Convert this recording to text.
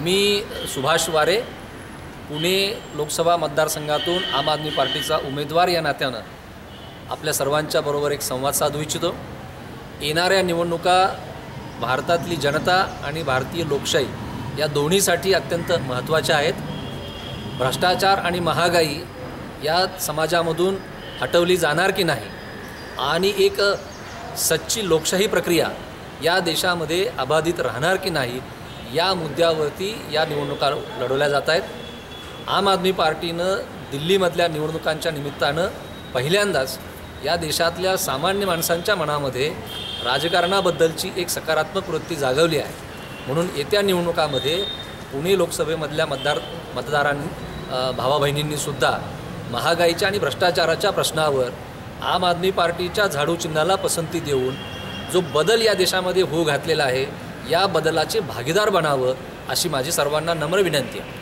मी सुभाष वारे, पुणे लोकसभा मतदारसंघातून आम आदमी पार्टीचा उमेदवार या नात्यानं आपल्या सर्वांच्या बरोबर एक संवाद साधू इच्छितो। येणाऱ्या निवडणुका भारतातली जनता आणि भारतीय लोकशाही या दोन्हीसाठी अत्यंत महत्त्वाच्या आहेत। भ्रष्टाचार आणि महागाई या समाजामधून हटवली जाणार की नाही आणि एक सच्ची लोकशाही प्रक्रिया या देशामध्ये अबाधित राहणार की नाही या मुद्द्यावरती या निवडणुका लढवल्या जात आहेत। आम आदमी पार्टीनं दिल्लीमधल्या निवडणुकांच्या निमित्तानं पहिल्यांदाच या देशातल्या सामान्य माणसांच्या मनामध्ये राजकारणाबद्दलची एक सकारात्मक वृत्ती जागवली आहे। म्हणून येत्या निवडणुकामध्ये पुणे लोकसभेमधल्या मतदारांनी भावाबहिणींनीसुद्धा महागाईच्या आणि भ्रष्टाचाराच्या प्रश्नावर आम आदमी पार्टीच्या झाडू चिन्हाला पसंती देऊन जो बदल या देशामध्ये होऊ घातलेला आहे या बदलाचे भागीदार बनावं अशी माझी सर्वांना नम्र विनंती आहे।